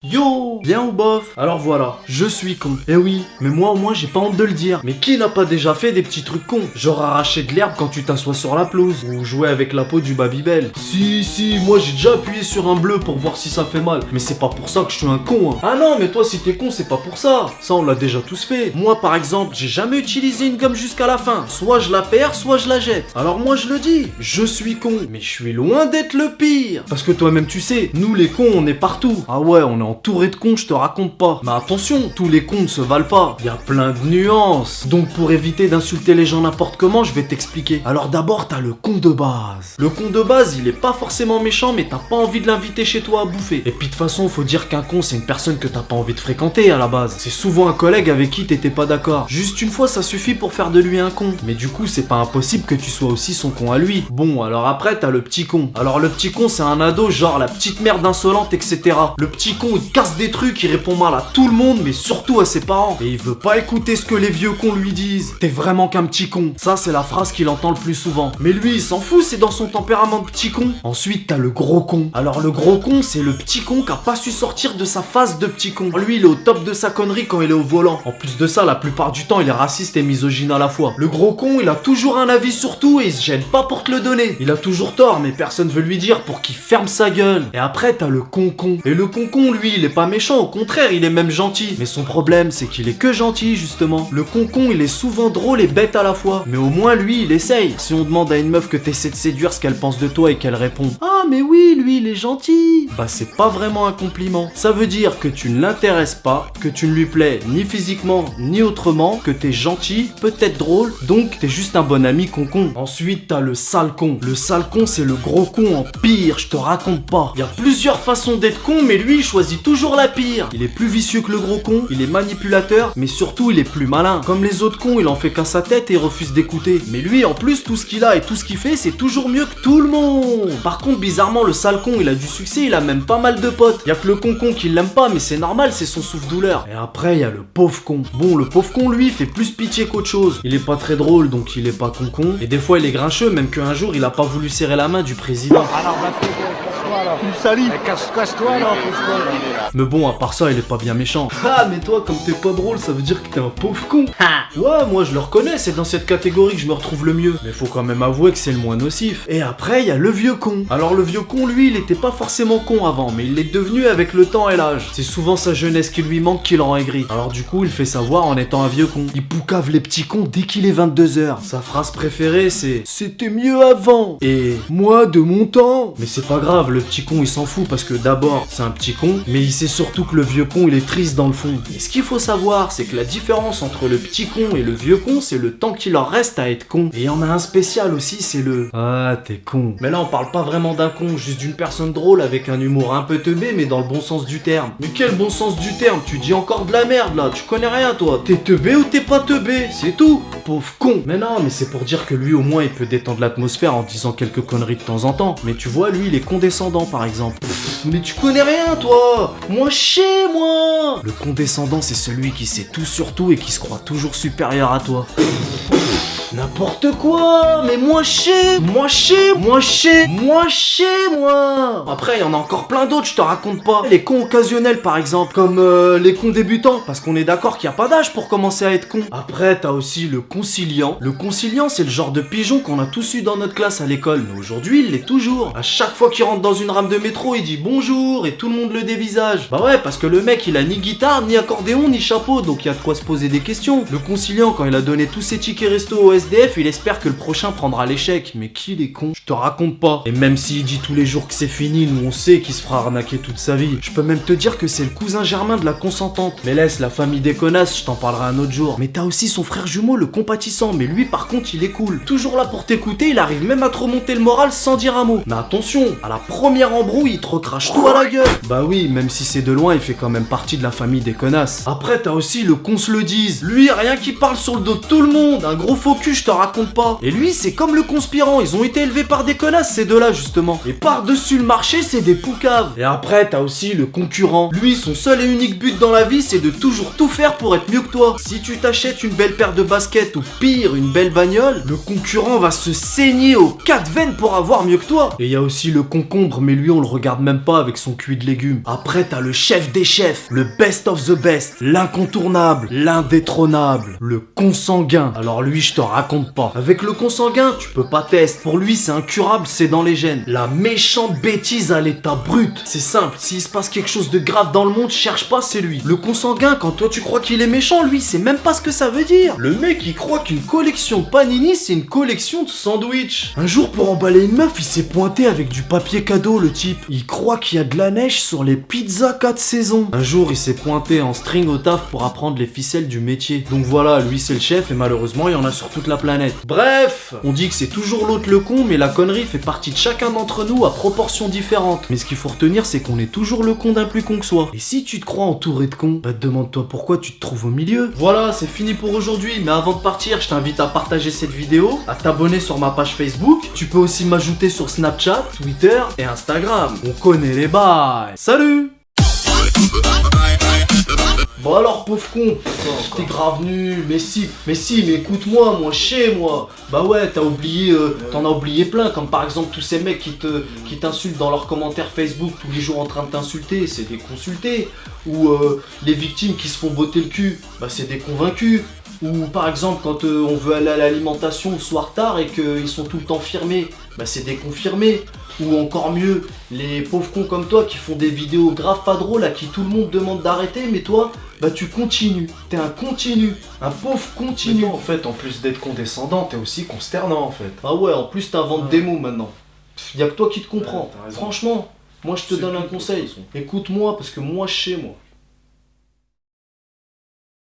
Yo, bien ou bof? Alors voilà, je suis con. Eh oui, mais moi au moins j'ai pas honte de le dire. Mais qui n'a pas déjà fait des petits trucs cons? Genre arracher de l'herbe quand tu t'assois sur la pelouse, ou jouer avec la peau du Babybel. Si, moi j'ai déjà appuyé sur un bleu pour voir si ça fait mal. Mais c'est pas pour ça que je suis un con, hein. Ah non, mais toi si t'es con c'est pas pour ça. Ça on l'a déjà tous fait. Moi par exemple, j'ai jamais utilisé une gomme jusqu'à la fin. Soit je la perds, soit je la jette. Alors moi je le dis, je suis con. Mais je suis loin d'être le pire. Parce que toi-même tu sais, nous les cons on est partout. Ah ouais, on est entouré de cons, je te raconte pas. Mais attention, tous les cons ne se valent pas. Il y a plein de nuances. Donc pour éviter d'insulter les gens n'importe comment, je vais t'expliquer. Alors d'abord, t'as le con de base. Le con de base, il est pas forcément méchant, mais t'as pas envie de l'inviter chez toi à bouffer. Et puis de toute façon, faut dire qu'un con, c'est une personne que t'as pas envie de fréquenter à la base. C'est souvent un collègue avec qui t'étais pas d'accord. Juste une fois, ça suffit pour faire de lui un con. Mais du coup, c'est pas impossible que tu sois aussi son con à lui. Bon, alors après, t'as le petit con. Alors le petit con, c'est un ado, genre la petite merde insolente, etc. Le petit con, il casse des trucs, il répond mal à tout le monde, mais surtout à ses parents. Et il veut pas écouter ce que les vieux cons lui disent. T'es vraiment qu'un petit con. Ça, c'est la phrase qu'il entend le plus souvent. Mais lui, il s'en fout, c'est dans son tempérament de petit con. Ensuite, t'as le gros con. Alors le gros con, c'est le petit con qui a pas su sortir de sa phase de petit con. Lui, il est au top de sa connerie quand il est au volant. En plus de ça, la plupart du temps, il est raciste et misogyne à la fois. Le gros con, il a toujours un avis sur tout et il se gêne pas pour te le donner. Il a toujours tort, mais personne veut lui dire pour qu'il ferme sa gueule. Et après, t'as le con-con. Et le con-con, lui, il est pas méchant, au contraire, il est même gentil. Mais son problème, c'est qu'il est que gentil, justement. Le con-con, il est souvent drôle et bête à la fois. Mais au moins, lui, il essaye. Si on demande à une meuf que t'essaies de séduire ce qu'elle pense de toi et qu'elle répond « Ah, mais oui, lui, il est gentil !» Bah, c'est pas vraiment un compliment. Ça veut dire que tu ne l'intéresses pas, que tu ne lui plais ni physiquement, ni autrement, que t'es gentil, peut-être drôle, donc t'es juste un bon ami con-con. Ensuite, t'as le sale con. Le sale con, c'est le gros con en pire, je te raconte pas. Il y a plusieurs façons d'être con, mais lui, il choisit toujours la pire. Il est plus vicieux que le gros con, il est manipulateur, mais surtout il est plus malin. Comme les autres cons, il en fait qu'à sa tête et il refuse d'écouter. Mais lui, en plus, tout ce qu'il a et tout ce qu'il fait, c'est toujours mieux que tout le monde. Par contre, bizarrement, le sale con, il a du succès, il a même pas mal de potes. Y a que le con qui l'aime pas, mais c'est normal, c'est son souffle-douleur. Et après, il y a le pauvre con. Bon, le pauvre con, lui, fait plus pitié qu'autre chose. Il est pas très drôle, donc il est pas con. Et des fois, il est grincheux, même qu'un jour, il a pas voulu serrer la main du président. Alors, casse-toi là. Tu salis. Casse-toi là, pousse-toi là. Mais bon, à part ça, il est pas bien méchant. Ah, mais toi, comme t'es pas drôle, ça veut dire que t'es un pauvre con. Ouais, moi je le reconnais, c'est dans cette catégorie que je me retrouve le mieux. Mais faut quand même avouer que c'est le moins nocif. Et après, il y a le vieux con. Alors le vieux con, lui, il était pas forcément con avant, mais il l'est devenu avec le temps et l'âge. C'est souvent sa jeunesse qui lui manque qui le rend aigri. Alors du coup, il fait savoir en étant un vieux con. Il poucave les petits cons dès qu'il est 22h. Sa phrase préférée, c'est « C'était mieux avant !» Et « Moi, de mon temps !» Mais c'est pas grave, le petit con, il s'en fout parce que d'abord, c'est un petit con, mais il sait surtout que le vieux con, il est triste dans le fond. Et ce qu'il faut savoir, c'est que la différence entre le petit con et le vieux con, c'est le temps qu'il leur reste à être con. Et il y en a un spécial aussi, c'est le « Ah, t'es con ». Mais là, on parle pas vraiment d'un con, juste d'une personne drôle avec un humour un peu teubé, mais dans le bon sens du terme. Mais quel bon sens du terme? Tu dis encore de la merde, là, tu connais rien, toi. T'es teubé ou t'es pas teubé, c'est tout. Pauvre con. Mais non, mais c'est pour dire que lui, au moins, il peut détendre l'atmosphère en disant quelques conneries de temps en temps. Mais tu vois, lui, il est condescendant, par exemple. Mais tu connais rien, toi. Moi, moi. Le condescendant, c'est celui qui sait tout sur tout et qui se croit toujours supérieur à toi. N'importe quoi. Mais moi. Après, il y en a encore plein d'autres, je te raconte pas. Les cons occasionnels, par exemple, comme les cons débutants, parce qu'on est d'accord qu'il y a pas d'âge pour commencer à être con. Après, t'as aussi le conciliant. Le conciliant, c'est le genre de pigeon qu'on a tous eu dans notre classe à l'école, mais aujourd'hui, il l'est toujours. À chaque fois qu'il rentre dans une rame de métro, il dit bonjour et tout le monde le dévisage. Bah ouais, parce que le mec, il a ni guitare, ni accordéon, ni chapeau, donc il y a de quoi se poser des questions. Le conciliant, quand il a donné tous ses tickets resto au SDF, il espère que le prochain prendra l'échec. Mais qui est con? Je te raconte pas. Et même s'il dit tous les jours que c'est fini, nous on sait qu'il se fera arnaquer toute sa vie. Je peux même te dire que c'est le cousin germain de la consentante. Mais laisse, la famille des connasses, je t'en parlerai un autre jour. Mais t'as aussi son frère jumeau, le compatissant. Mais lui, par contre, il est cool. Toujours là pour t'écouter, il arrive même à te remonter le moral sans dire un mot. Mais attention, à la première embrouille, il te recrache tout à la gueule. Bah oui, même si c'est de loin, il fait quand même partie de la famille des connasses. Après, t'as aussi le qu'on se le dise. Lui, rien qu'il parle sur le dos de tout le monde. Un gros faux cul cul, je te raconte pas. Et lui, c'est comme le conspirant, ils ont été élevés par des connasses, ces deux-là, justement. Et par-dessus le marché, c'est des poucaves. Et après, t'as aussi le concurrent. Lui, son seul et unique but dans la vie, c'est de toujours tout faire pour être mieux que toi. Si tu t'achètes une belle paire de baskets ou pire, une belle bagnole, le concurrent va se saigner aux 4 veines pour avoir mieux que toi. Et il y a aussi le concombre, mais lui, on le regarde même pas avec son cuit de légumes. Après, t'as le chef des chefs, le best of the best, l'incontournable, l'indétrônable, le consanguin. Alors lui, je te raconte pas. Avec le consanguin, tu peux pas tester. Pour lui, c'est incurable, c'est dans les gènes. La méchante bêtise à l'état brut. C'est simple, s'il se passe quelque chose de grave dans le monde, cherche pas, c'est lui. Le consanguin, quand toi tu crois qu'il est méchant, lui, c'est même pas ce que ça veut dire. Le mec, il croit qu'une collection Panini, c'est une collection de sandwich. Un jour, pour emballer une meuf, il s'est pointé avec du papier cadeau, le type. Il croit qu'il y a de la neige sur les pizzas 4 saisons. Un jour, il s'est pointé en string au taf pour apprendre les ficelles du métier. Donc voilà, lui, c'est le chef et malheureusement, il y en a sur toute la planète. Bref, on dit que c'est toujours l'autre le con, mais la connerie fait partie de chacun d'entre nous à proportions différentes. Mais ce qu'il faut retenir, c'est qu'on est toujours le con d'un plus con que soi. Et si tu te crois entouré de cons, bah demande-toi pourquoi tu te trouves au milieu. Voilà, c'est fini pour aujourd'hui, mais avant de partir, je t'invite à partager cette vidéo, à t'abonner sur ma page Facebook. Tu peux aussi m'ajouter sur Snapchat, Twitter et Instagram. On connaît les bails. Salut! Bon alors pauvre con, t'es grave nul, mais écoute-moi, moi chez moi. Bah ouais, t'en as oublié plein, comme par exemple tous ces mecs qui t'insultent dans leurs commentaires Facebook tous les jours en train de t'insulter, c'est des consultés. Ou les victimes qui se font botter le cul, bah c'est des convaincus. Ou par exemple quand on veut aller à l'alimentation le soir tard et qu'ils sont tout le temps firmés, bah c'est des confirmés. Ou encore mieux, les pauvres cons comme toi qui font des vidéos grave pas drôles à qui tout le monde demande d'arrêter, mais toi, bah tu continues. T'es un continu, un pauvre continu. En fait, en plus d'être condescendant, t'es aussi consternant en fait. Ah ouais, en plus t'inventes des mots maintenant. Y'a que toi qui te comprends. Ouais, t'as raison. Franchement, moi je te donne un conseil. Écoute-moi parce que moi je sais moi.